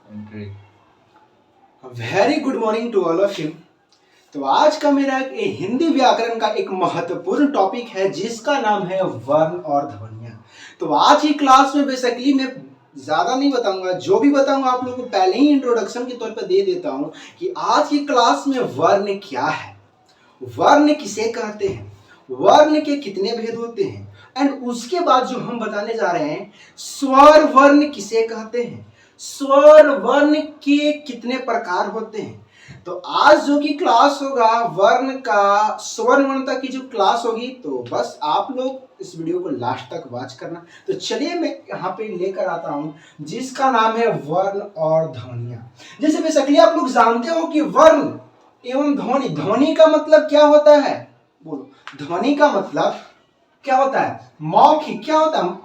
Entry. Very good morning to all of you. तो आज का मेरा हिंदी व्याकरण का एक महत्वपूर्ण टॉपिक है जिसका नाम है वर्ण और ध्वनियां। तो आज की क्लास में बेसिकली मैं ज्यादा नहीं बताऊंगा, जो भी बताऊंगा आप लोगों को पहले ही इंट्रोडक्शन के तौर पर दे देता हूं कि आज की क्लास में वर्ण क्या है, वर्ण किसे कहते हैं, वर्ण के कितने भेद होते हैं, एंड उसके बाद जो हम बताने जा रहे हैं स्वर वर्ण किसे कहते हैं, स्वर वर्ण के कितने प्रकार होते हैं। तो आज जो की क्लास होगा वर्ण का स्वर वर्ण तक की जो क्लास होगी, तो बस आप लोग इस वीडियो को लास्ट तक वॉच करना। तो चलिए मैं यहाँ पे लेकर आता हूं जिसका नाम है वर्ण और ध्वनियां। जैसे बेसिकली आप लोग जानते हो कि वर्ण एवं ध्वनि, ध्वनि का मतलब क्या होता है, बोलो। ध्वनि का मतलब क्या होता है, मौखिक। क्या होता है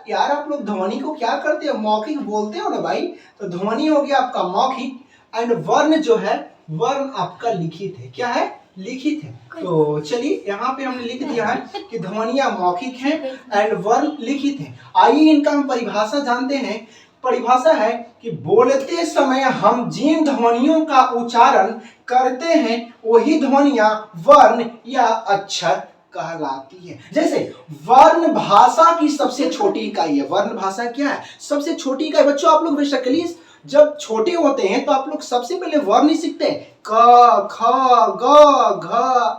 यार आप लोग ध्वनि को क्या करते हो, मौखिक बोलते हो ना भाई। तो ध्वनि हो गया आपका मौखिक, एंड वर्ण जो है वर्ण आपका लिखित है। क्या है, लिखित है। तो चलिए यहाँ पे हमने लिख दिया है कि ध्वनियां मौखिक हैं एंड वर्ण लिखित है। आइए इनका हम परिभाषा जानते हैं। परिभाषा है कि बोलते समय हम जिन ध्वनियों का उच्चारण करते हैं वही ध्वनियां वर्ण या अक्षर कहलाती है। जैसे वर्ण भाषा की सबसे छोटी इकाई है। वर्ण भाषा क्या है, सबसे छोटी इकाई। बच्चों आप लोग बेसिकली जब छोटे होते हैं तो आप लोग सबसे पहले वर्ण ही सीखते हैं। क ख ग घ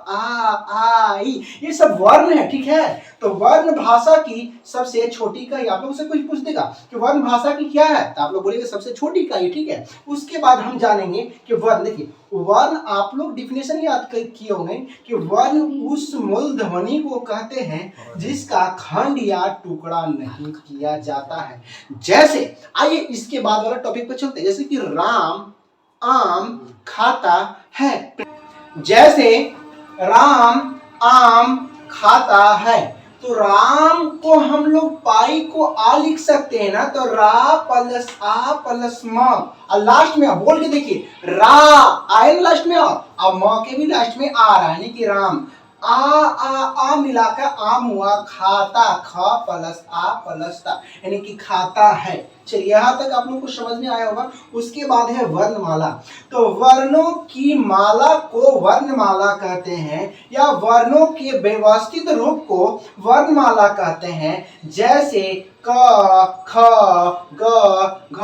आ ई, ये सब वर्ण है, ठीक है। तो वर्ण भाषा की सबसे छोटी इकाई। आप लोग से कुछ पूछ देगा कि वर्ण भाषा की क्या है, तो आप लोग बोलेंगे सबसे छोटी इकाई, ठीक है। उसके बाद हम जानेंगे कि वर्ण, देखिए वर्ण आप लोग डिफिनेशन याद किए होंगे कि वर्ण उस मूल ध्वनि को कहते हैं जिसका खंड या टुकड़ा नहीं किया जाता है। जैसे आइए इसके बाद वाला टॉपिक पे चलते हैं। जैसे कि राम आम खाता है। जैसे राम आम खाता है, तो राम को हम लोग पाई को आ लिख सकते हैं ना। तो रा प्लस आ प्लस म, और लास्ट में बोल के देखिए रा आए लास्ट में, और अब म के भी लास्ट में आ रहा है, यानी कि राम। आ मिलाकर आम हुआ, खाता ख प्लस आ प्लस ता, यानी कि खाता है। चलिए यहाँ तक आप लोगों को समझ में आया होगा। उसके बाद है वर्णमाला। तो वर्णों की माला को वर्णमाला कहते हैं, या वर्णों के व्यवस्थित रूप को वर्णमाला कहते हैं। जैसे क ख ग घ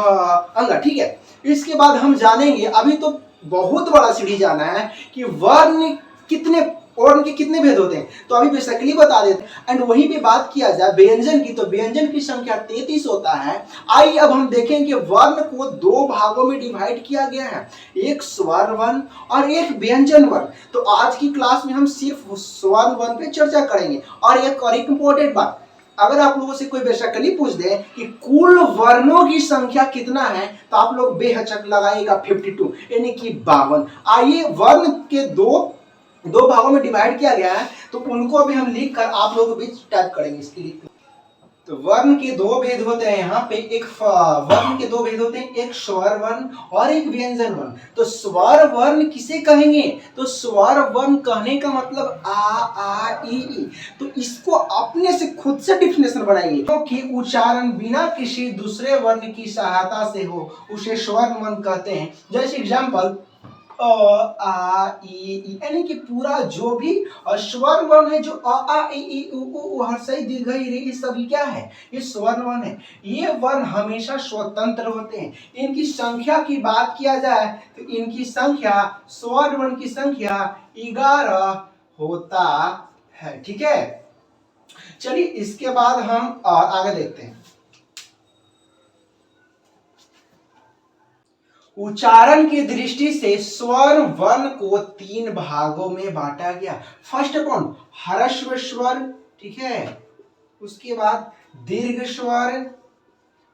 अंग, ठीक है। इसके बाद हम जानेंगे, अभी तो बहुत बड़ा सीढ़ी जाना है कि वर्ण कितने और उनके कितने भेद होते हैं, तो अभी बेसिकली बता देते हैं। एंड वहीं पे बात किया जाए व्यंजन की, तो व्यंजन की संख्या 33 होता है। आइए अब हम देखें कि वर्ण को दो भागों में डिवाइड किया गया है, एक स्वर वर्ण और एक व्यंजन वर्ण। तो आज की क्लास में हम सिर्फ स्वर वर्ण पे चर्चा करेंगे। और एक इंपॉर्टेंट बात, अगर आप लोगों से कोई बेसिकली पूछ दे कि कुल वर्णों की संख्या कितना है, तो आप लोग बेहिचक लगाइएगा 52, यानी कि 52। आइए वर्ण के दो भागों में डिवाइड किया गया है, तो उनको अभी हम लिख कर आप लोगों के बीच टाइप करेंगे इसके लिए। तो वर्ण के दो भेद होते हैं यहाँ पे, एक वर्ण के दो भेद होते हैं, एक स्वर वर्ण और एक व्यंजन वर्ण। तो स्वर वर्ण किसे कहेंगे, तो स्वर वर्ण कहने का मतलब आ ई। तो इसको अपने से खुद से डिफिनेशन बनाइए, क्योंकि उच्चारण बिना किसी दूसरे वर्ण की सहायता से हो उसे स्वर वर्ण कहते हैं। जैसे एग्जाम्पल अ आ ई, यानी कि पूरा जो भी स्वर वर्ण है, जो आ ई उ हर्षई दीर्घई रे, ये सभी क्या है, ये स्वर वर्ण है। ये वर्ण हमेशा स्वतंत्र होते हैं। इनकी संख्या की बात किया जाए तो इनकी संख्या, स्वर वर्ण की संख्या 11 होता है, ठीक है। चलिए इसके बाद हम आगे देखते हैं। उच्चारण की दृष्टि से स्वर वर्ण को तीन भागों में बांटा गया। फर्स्ट कौन, ह्रस्व स्वर, ठीक है। उसके बाद दीर्घ स्वर,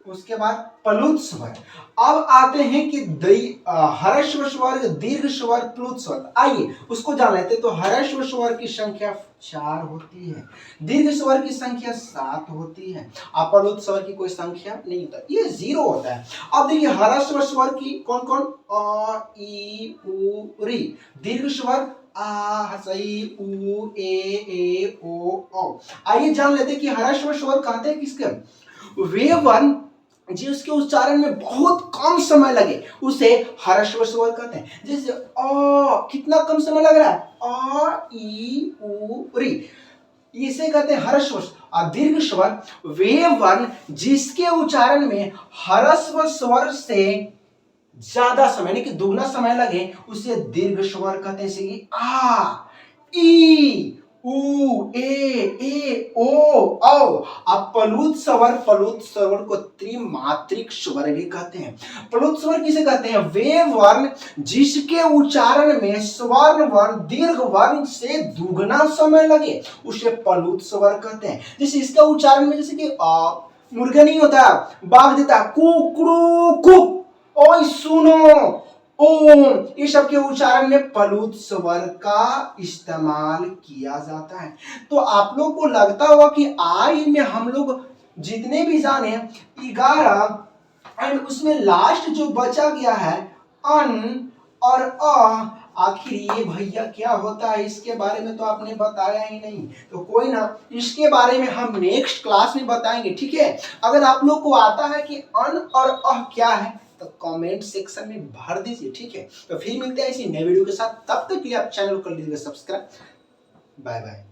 उसके बाद प्लुत स्वर। अब आते हैं कि ह्रस्व स्वर, दीर्घ स्वर, प्लुत स्वर। आइए उसको जान लेते हैं। तो ह्रस्व स्वर की संख्या 4 होती है, दीर्घ स्वर की संख्या 7 होती है, प्लुत स्वर की कोई संख्या नहीं होता, ये 0 होता है। अब देखिए ह्रस्व स्वर की कौन कौन, अ ई उ री। दीर्घ स्वर आ सही उ ए ओ औ। आइए जान लेते हैं कि ह्रस्व स्वर कहते हैं किसके, वे वर्ण जिसके उच्चारण में बहुत कम समय लगे उसे ह्रस्व स्वर कहते हैं। जैसे अ, कितना कम समय लग रहा है, अ ई उ री, इसे कहते हैं ह्रस्व स्वर। और दीर्घ स्वर वे वर्ण जिसके उच्चारण में ह्रस्व स्वर से ज्यादा समय यानी कि दुगना समय लगे उसे दीर्घ स्वर कहते हैं। जैसे कि आ, ई, उ, ए ओ, औ। अब प्लुत स्वर को त्रिमात्रिक स्वर भी कहते हैं। प्लुत स्वर किसे कहते हैं, वे वर्ण जिसके उच्चारण में स्वर्ण वर्ण दीर्घ वर्ण से दुगना समय लगे उसे प्लुत स्वर कहते हैं। जैसे इसका उच्चारण में जैसे कि मुर्गा नहीं होता, बाघ देता कुकड़ू कुक, ओए सुनो, ओम, ये सब के उच्चारण में प्लुत स्वर का इस्तेमाल किया जाता है। तो आप लोग को लगता होगा कि आई में हम लोग जितने भी जाने 11 एंड उसमें लास्ट जो बचा गया है अन और अ, आखिर ये भैया क्या होता है इसके बारे में तो आपने बताया ही नहीं। तो कोई ना, इसके बारे में हम नेक्स्ट क्लास में बताएंगे, ठीक है। अगर आप लोग को आता है कि अन और अ क्या है तो कमेंट सेक्शन में भर दीजिए, ठीक है। तो फिर मिलते हैं इसी नए वीडियो के साथ, तब तक के लिए आप चैनल को कर लीजिएगा सब्सक्राइब। Bye bye.